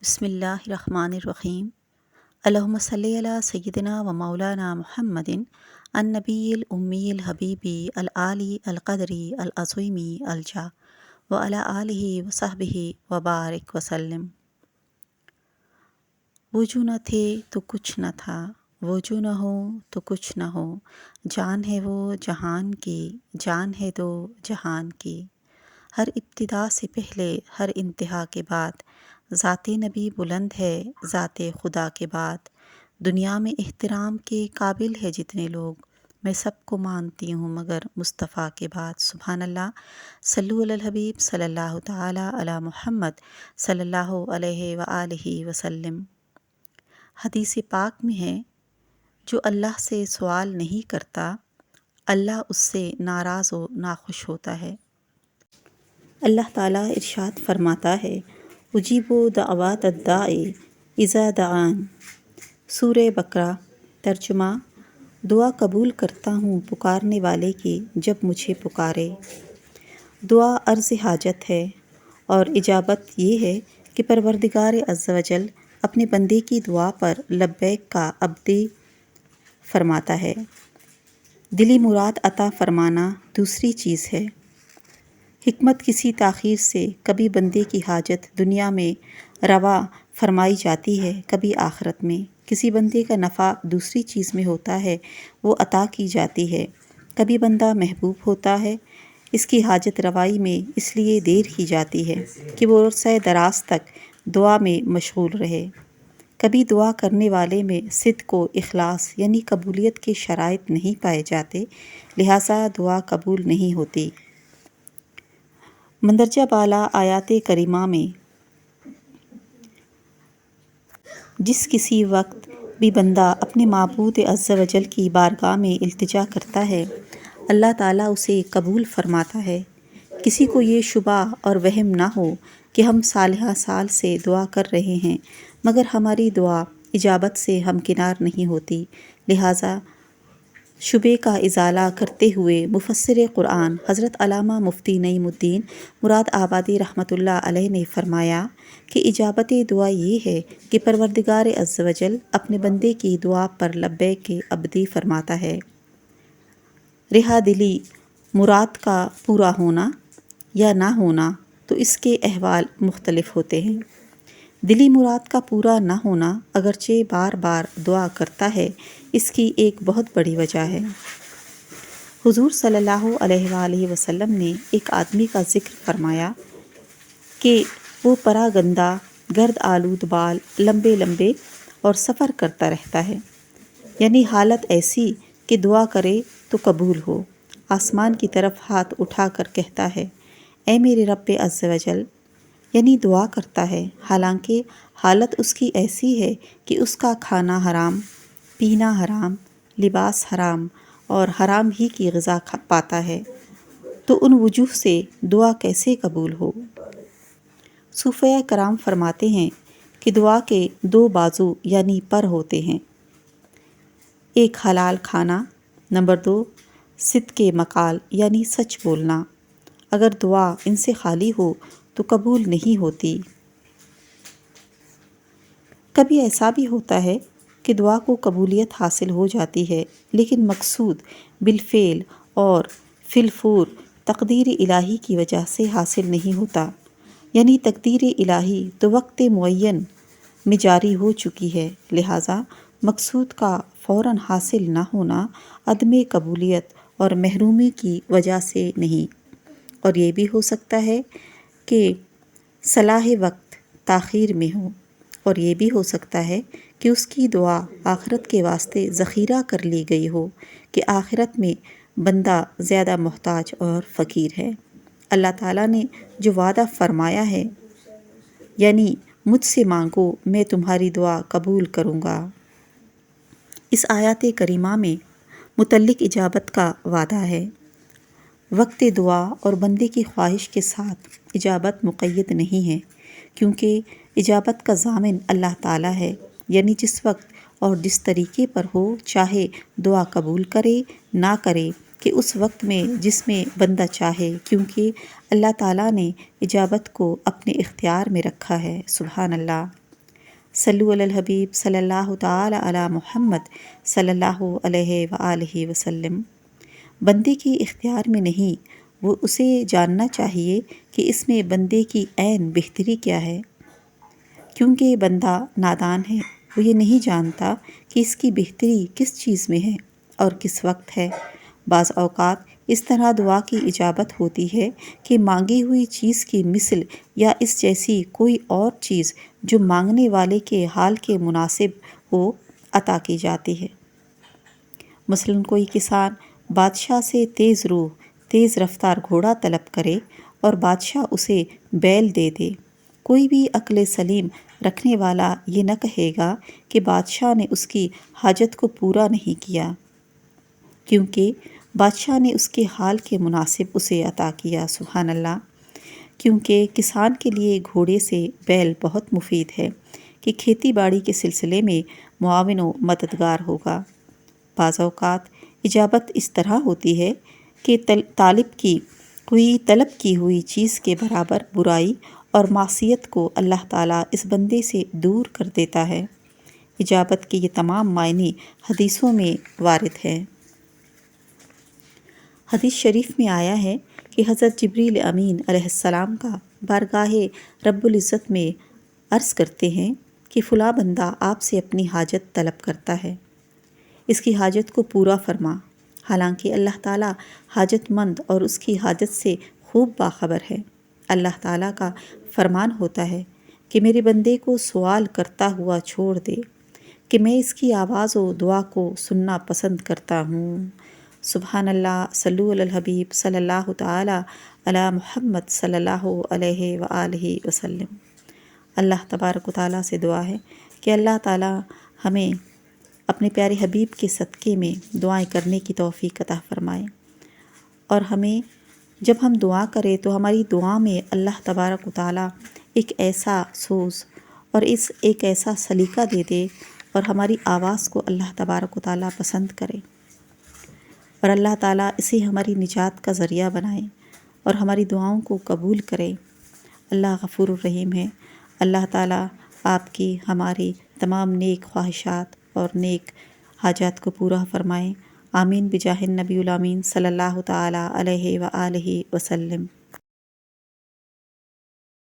بسم اللہ الرحمن الرحیم۔ اللہم صلی علی سیدنا و مولانا محمد النبی الامی الحبیبی العالی القدری العظیمی الجاہ و علی آلہ و صحبہ و بارک وسلم۔ وہ جو نہ تھے تو کچھ نہ تھا، وہ جو نہ ہو تو کچھ نہ ہو، جان ہے وہ جہان کی، جان ہے دو جہان کی۔ ہر ابتدا سے پہلے ہر انتہا کے بعد ذات نبی بلند ہے ذات خدا کے بعد۔ دنیا میں احترام کے قابل ہے جتنے لوگ، میں سب کو مانتی ہوں مگر مصطفیٰ کے بعد۔ سبحان اللہ۔ صلو علی الحبیب صلی اللہ تعالی علی محمد صلی اللہ علیہ وآلہ وسلم۔ حدیث پاک میں ہے، جو اللہ سے سوال نہیں کرتا اللہ اس سے ناراض و ناخوش ہوتا ہے۔ اللہ تعالیٰ ارشاد فرماتا ہے، اجیب دعوات الداعی اذا دعان۔ سورہ بقرہ۔ ترجمہ: دعا قبول کرتا ہوں پکارنے والے کی جب مجھے پکارے۔ دعا عرض حاجت ہے اور اجابت یہ ہے کہ پروردگار عز و جل اپنے بندے کی دعا پر لبیک کا ابدی فرماتا ہے۔ دلی مراد عطا فرمانا دوسری چیز ہے۔ حکمت کسی تاخیر سے کبھی بندے کی حاجت دنیا میں روا فرمائی جاتی ہے، کبھی آخرت میں۔ کسی بندے کا نفع دوسری چیز میں ہوتا ہے، وہ عطا کی جاتی ہے۔ کبھی بندہ محبوب ہوتا ہے، اس کی حاجت روائی میں اس لیے دیر کی جاتی ہے کہ وہ عرصہ دراز تک دعا میں مشغول رہے۔ کبھی دعا کرنے والے میں صدق و اخلاص یعنی قبولیت کے شرائط نہیں پائے جاتے، لہٰذا دعا قبول نہیں ہوتی۔ مندرجہ بالا آیات کریمہ میں جس کسی وقت بھی بندہ اپنے معبود عز و جل کی بارگاہ میں التجا کرتا ہے، اللہ تعالیٰ اسے قبول فرماتا ہے۔ کسی کو یہ شبہ اور وہم نہ ہو کہ ہم سالہ سال سے دعا کر رہے ہیں مگر ہماری دعا اجابت سے ہمکنار نہیں ہوتی، لہٰذا شبے کا ازالہ کرتے ہوئے مفسر قرآن حضرت علامہ مفتی نعیم الدین مراد آبادی رحمۃ اللہ علیہ نے فرمایا کہ اجابت دعا یہ ہے کہ پروردگار عز و جل اپنے بندے کی دعا پر لبیک کے ابدی فرماتا ہے۔ رہا دلی مراد کا پورا ہونا یا نہ ہونا تو اس کے احوال مختلف ہوتے ہیں۔ دلی مراد کا پورا نہ ہونا اگرچہ بار بار دعا کرتا ہے، اس کی ایک بہت بڑی وجہ ہے۔ حضور صلی اللہ علیہ وآلہ وسلم نے ایک آدمی کا ذکر فرمایا کہ وہ پرا گندہ، گرد آلود بال، لمبے لمبے اور سفر کرتا رہتا ہے، یعنی حالت ایسی کہ دعا کرے تو قبول ہو۔ آسمان کی طرف ہاتھ اٹھا کر کہتا ہے، اے میرے رب عز و جل، یعنی دعا کرتا ہے، حالانکہ حالت اس کی ایسی ہے کہ اس کا کھانا حرام، پینا حرام، لباس حرام اور حرام ہی کی غذا پاتا ہے، تو ان وجوہ سے دعا کیسے قبول ہو؟ صوفیہ کرام فرماتے ہیں کہ دعا کے دو بازو یعنی پر ہوتے ہیں، ایک حلال کھانا، نمبر 2 صدق مقال یعنی سچ بولنا۔ اگر دعا ان سے خالی ہو تو قبول نہیں ہوتی۔ کبھی ایسا بھی ہوتا ہے کہ دعا کو قبولیت حاصل ہو جاتی ہے لیکن مقصود بالفعل اور فی الفور تقدیر الہی کی وجہ سے حاصل نہیں ہوتا، یعنی تقدیر الہی تو وقت معین میں جاری ہو چکی ہے، لہٰذا مقصود کا فوراً حاصل نہ ہونا عدم قبولیت اور محرومی کی وجہ سے نہیں، اور یہ بھی ہو سکتا ہے کہ صلاح وقت تاخیر میں ہو، اور یہ بھی ہو سکتا ہے کہ اس کی دعا آخرت کے واسطے ذخیرہ کر لی گئی ہو کہ آخرت میں بندہ زیادہ محتاج اور فقیر ہے۔ اللہ تعالیٰ نے جو وعدہ فرمایا ہے، یعنی مجھ سے مانگو میں تمہاری دعا قبول کروں گا، اس آیات کریمہ میں متعلق اجابت کا وعدہ ہے۔ وقت دعا اور بندے کی خواہش کے ساتھ اجابت مقید نہیں ہے، کیونکہ اجابت کا ضامن اللہ تعالیٰ ہے، یعنی جس وقت اور جس طریقے پر ہو چاہے دعا قبول کرے نہ کرے کہ اس وقت میں جس میں بندہ چاہے، کیونکہ اللہ تعالیٰ نے اجابت کو اپنے اختیار میں رکھا ہے۔ سبحان اللہ۔ صلو علی الحبیب صلی اللہ تعالی علی محمد صلی اللہ علیہ وآلہ وسلم۔ بندے کی اختیار میں نہیں، وہ اسے جاننا چاہیے کہ اس میں بندے کی عین بہتری کیا ہے، کیونکہ بندہ نادان ہے، وہ یہ نہیں جانتا کہ اس کی بہتری کس چیز میں ہے اور کس وقت ہے۔ بعض اوقات اس طرح دعا کی اجابت ہوتی ہے کہ مانگی ہوئی چیز کی مثل یا اس جیسی کوئی اور چیز جو مانگنے والے کے حال کے مناسب ہو عطا کی جاتی ہے۔ مثلاً کوئی کسان بادشاہ سے تیز روح، تیز رفتار گھوڑا طلب کرے اور بادشاہ اسے بیل دے دے، کوئی بھی عقل سلیم رکھنے والا یہ نہ کہے گا کہ بادشاہ نے اس کی حاجت کو پورا نہیں کیا، کیونکہ بادشاہ نے اس کے حال کے مناسب اسے عطا کیا۔ سبحان اللہ۔ کیونکہ کسان کے لیے گھوڑے سے بیل بہت مفید ہے کہ کھیتی باڑی کے سلسلے میں معاون و مددگار ہوگا۔ بعض اوقات اجابت اس طرح ہوتی ہے کہ طالب کی کوئی طلب کی ہوئی چیز کے برابر برائی اور معصیت کو اللہ تعالیٰ اس بندے سے دور کر دیتا ہے۔ اجابت کے یہ تمام معنی حدیثوں میں وارد ہیں۔ حدیث شریف میں آیا ہے کہ حضرت جبریل امین علیہ السلام کا بارگاہ رب العزت میں عرض کرتے ہیں کہ فلاں بندہ آپ سے اپنی حاجت طلب کرتا ہے، اس کی حاجت کو پورا فرما۔ حالانکہ اللہ تعالیٰ حاجت مند اور اس کی حاجت سے خوب باخبر ہے۔ اللہ تعالیٰ کا فرمان ہوتا ہے کہ میرے بندے کو سوال کرتا ہوا چھوڑ دے، کہ میں اس کی آواز و دعا کو سننا پسند کرتا ہوں۔ سبحان اللہ۔ صلو علی الحبیب صلی اللہ تعالی علی محمد صلی اللہ علیہ وآلہ وسلم۔ اللہ تبارک و تعالیٰ سے دعا ہے کہ اللہ تعالیٰ ہمیں اپنے پیارے حبیب کے صدقے میں دعائیں کرنے کی توفیق عطا فرمائے، اور ہمیں جب ہم دعا کریں تو ہماری دعا میں اللہ تبارک و تعالیٰ ایک ایسا سوز اور ایک ایسا سلیقہ دے دے اور ہماری آواز کو اللہ تبارک و تعالیٰ پسند کرے، اور اللہ تعالیٰ اسے ہماری نجات کا ذریعہ بنائے اور ہماری دعاؤں کو قبول کرے۔ اللہ غفور الرحیم ہے۔ اللہ تعالیٰ آپ کی ہماری تمام نیک خواہشات اور نیک حاجات کو پورا فرمائیں۔ آمین بجاہ النبی الامین صلی اللہ تعالیٰ علیہ وآلہ وسلم۔